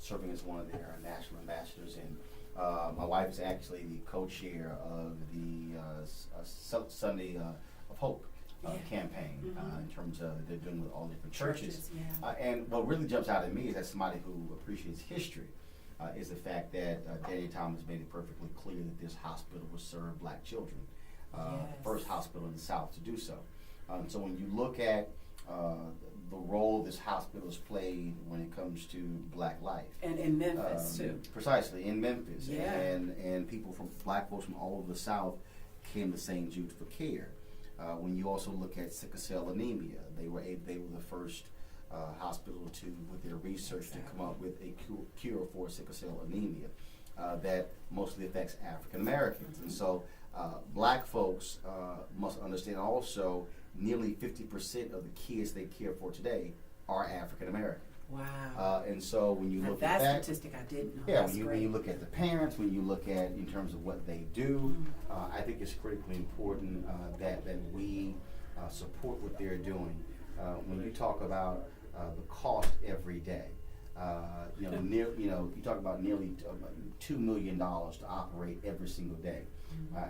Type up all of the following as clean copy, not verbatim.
serving as one of their national ambassadors, and my wife is actually the co-chair of the Sunday of Hope campaign in terms of they're doing with all different churches. And what really jumps out at me is, as somebody who appreciates history, is the fact that Danny Thomas made it perfectly clear that this hospital would serve black children. The first hospital in the South to do so. So when you look at the role this hospital has played when it comes to black life. And in Memphis, too. Precisely, in Memphis. Yeah. And people from, black folks from all over the South came to St. Jude for care. When you also look at sickle cell anemia, they were the first hospital to, with their research, to come up with a cure for sickle cell anemia that mostly affects African Americans. And so black folks must understand also nearly 50% of the kids they care for today are African American. Wow. And so when you look at that statistic, I didn't know. Yeah, when you look at the parents, when you look at in terms of what they do, I think it's critically important that we support what they're doing. When you talk about the cost every day, you talk about nearly $2 million to operate every single day.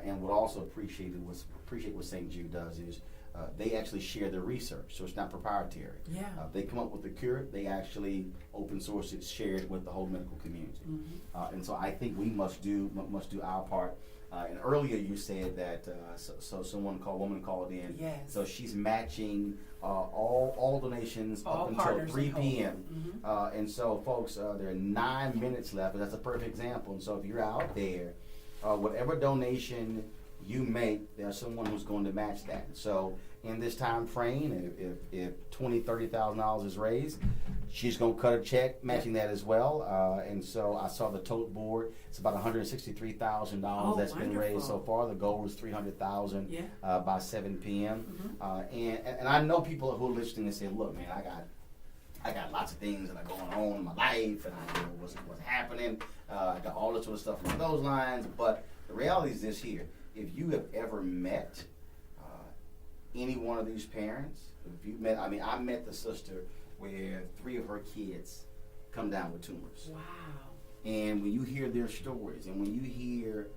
And what also appreciate what St. Jude does is they actually share their research, so it's not proprietary. Yeah. They come up with the cure, they actually open source it, share it with the whole medical community. And so I think we must do our part. And earlier you said that so woman called in. Yes. So she's matching all donations all up until 3 p.m. And so folks, there are 9 minutes left, and that's a perfect example. And so if you're out there, whatever donation you make, there's someone who's going to match that. So in this time frame, if $20,000-$30,000 is raised, she's going to cut a check matching that as well. And so I saw the tote board. It's about $163,000 that's been raised so far. The goal is $300,000 by 7 p.m. And I know people who are listening and say, look, man, I got lots of things that are going on in my life, and I know what's happening. I got all this sort of stuff along those lines. But the reality is this here. If you have ever met any one of these parents, I met the sister where 3 of her kids come down with tumors. Wow. And when you hear their stories, and when you hear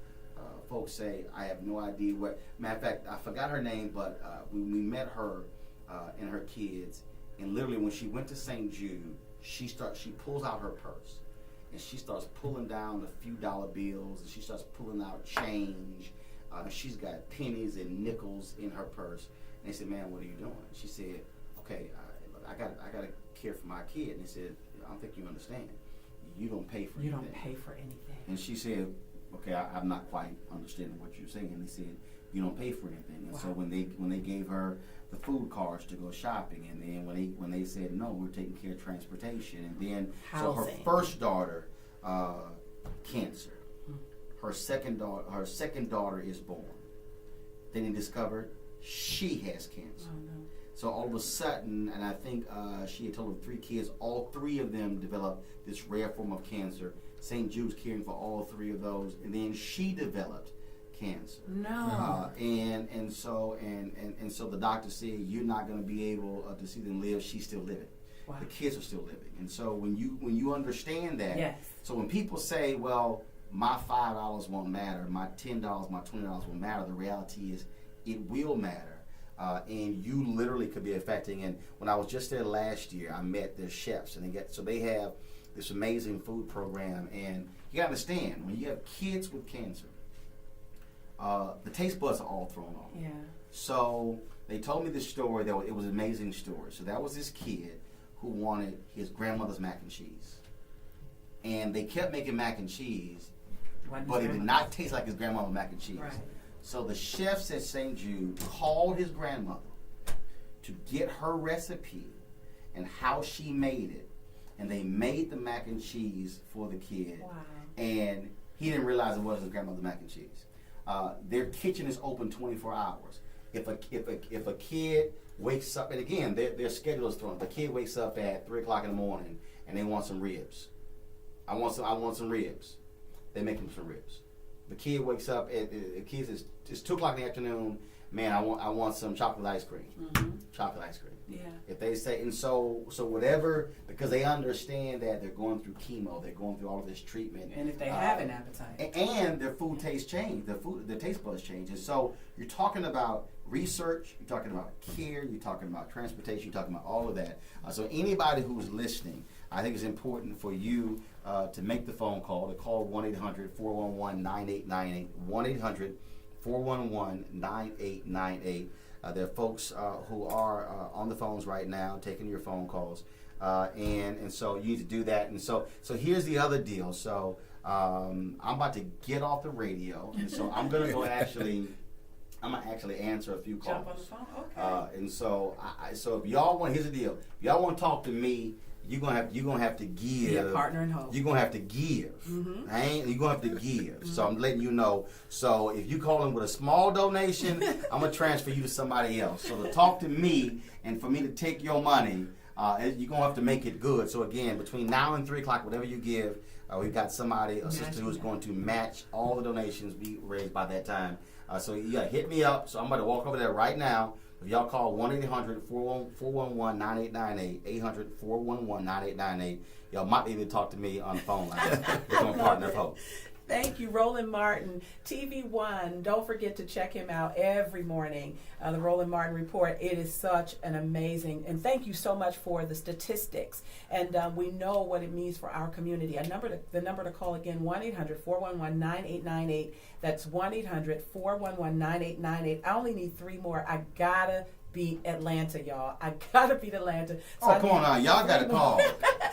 folks say, I have no idea what, matter of fact, I forgot her name, but when we met her and her kids, and literally when she went to St. Jude, she pulls out her purse, and she starts pulling down a few dollar bills, and she starts pulling out change. She's got pennies and nickels in her purse. And they said, man, what are you doing? She said, okay, I got to care for my kid. And they said, I don't think you understand. You don't pay for anything. You don't pay for anything. And she said, okay, I'm not quite understanding what you're saying. And they said, you don't pay for anything. And so when they gave her the food cards to go shopping, and then when they said, no, we're taking care of transportation. And then, so her first daughter, cancer. Her second daughter is born. Then they discovered she has cancer. Oh, no. So all of a sudden, and I think she had told her 3 kids, all 3 of them developed this rare form of cancer. St. Jude's caring for all 3 of those, and then she developed cancer. No. And so the doctor said, you're not going to be able to see them live. She's still living. Wow. The kids are still living. And so when you understand that, so when people say, well, my $5 won't matter, my $10, my $20 won't matter, the reality is it will matter. And you literally could be affecting. And when I was just there last year, I met their chefs, and they have this amazing food program. And you gotta understand, when you have kids with cancer, the taste buds are all thrown off. Yeah. So they told me this story. It was an amazing story. So that was this kid who wanted his grandmother's mac and cheese, and they kept making mac and cheese, but it did not taste like his grandmother's mac and cheese. Right. So the chefs at St. Jude called his grandmother to get her recipe and how she made it, and they made the mac and cheese for the kid. Wow. And he didn't realize it was his grandmother's mac and cheese. Their kitchen is open 24 hours. If a kid wakes up, and again, their schedule is thrown. If a kid wakes up at 3 o'clock in the morning and they want some ribs, I want some ribs. They make him some ribs. The kid wakes up it's 2 o'clock in the afternoon. man, I want some chocolate ice cream. Chocolate ice cream. Yeah. If they say, and so whatever, because they understand that they're going through chemo, they're going through all of this treatment. And if they have an appetite. And their food taste change, their taste buds change. And so you're talking about research, you're talking about care, you're talking about transportation, you're talking about all of that. So anybody who's listening, I think it's important for you to make the phone call, to call 1-800-411-9898, 1-800-411-9898. There are folks who are on the phones right now taking your phone calls, and so you need to do that. And so here's the other deal. So I'm about to get off the radio, and so I'm gonna go actually answer a few calls. Jump on the phone, okay. And so so if y'all want, here's the deal. If y'all want to talk to me, you're gonna have to give. Be a partner in hope. You're gonna have to give. You're gonna have to give. So I'm letting you know. So if you call in with a small donation, I'm gonna transfer you to somebody else. So to talk to me and for me to take your money, you're gonna have to make it good. So again, between now and 3 o'clock, whatever you give, we've got somebody, a sister who's going to match all the donations we raised by that time. So yeah, hit me up. So I'm about to walk over there right now. If y'all call 1-800-411-9898, 800-411-9898, y'all might be able to talk to me on the phone line. Become a partner of hope. Thank you, Roland Martin, TV One. Don't forget to check him out every morning. The Roland Martin Report. It is such an amazing, and thank you so much for the statistics. And we know what it means for our community. The number to call again, 1-800-411-9898. That's 1-800-411-9898. I only need 3 more. I gotta beat Atlanta, y'all. I gotta beat Atlanta. So come on now, y'all gotta call.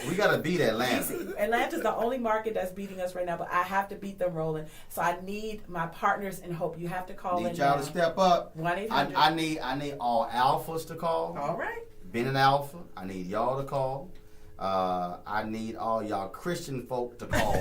We gotta beat Atlanta. Easy. Atlanta's the only market that's beating us right now, but I have to beat them, Roland. So I need my partners in hope. You have to call in. Need y'all to step up. 1-800. I need all alphas to call. All right. Being an alpha, I need y'all to call. I need all y'all Christian folk to call.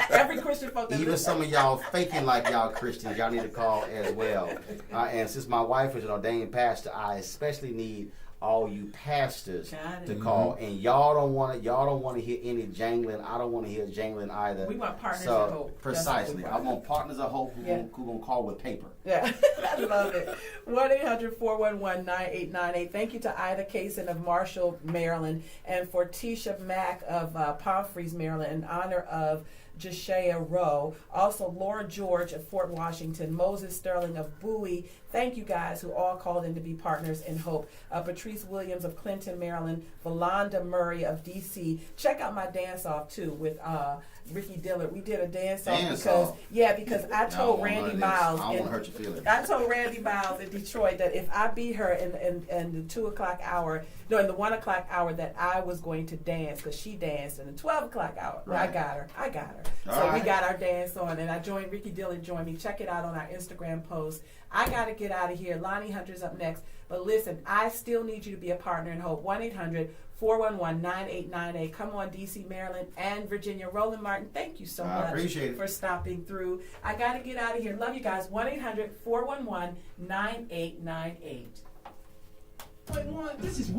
Every Christian folk. Even some of y'all faking like y'all Christians, y'all need to call as well. And since my wife is an ordained pastor, I especially need all you pastors to call. And y'all don't want to hear any jangling. I don't want to hear jangling either. We want partners of hope. Precisely. I want partners of hope who gonna call with paper. Yeah, I love it. 1-800-411-9898. Thank you to Ida Kaysen of Marshall, Maryland, and for Tisha Mack of Pomfries, Maryland, in honor of Jashea Rowe. Also, Laura George of Fort Washington, Moses Sterling of Bowie. Thank you guys who all called in to be partners in hope. Patrice Williams of Clinton, Maryland. Valanda Murray of D.C. Check out my dance-off, too, with Ricky Dillard. We did a dance-off because I told Randy Miles. I don't want to hurt your feelings. I told Randy Miles in Detroit that if I beat her in the 2 o'clock hour, no, in the 1 o'clock hour, that I was going to dance because she danced in the 12 o'clock hour. Right. I got her. So we got our dance on, and Ricky Dillard joined me. Check it out on our Instagram post. I got to get out of here. Lonnie Hunter's up next. But listen, I still need you to be a partner in hope. 1-800-411-9898. Come on, D.C., Maryland, and Virginia. Roland Martin, thank you so much for stopping through. I got to get out of here. Love you guys. 1-800-411-9898. This is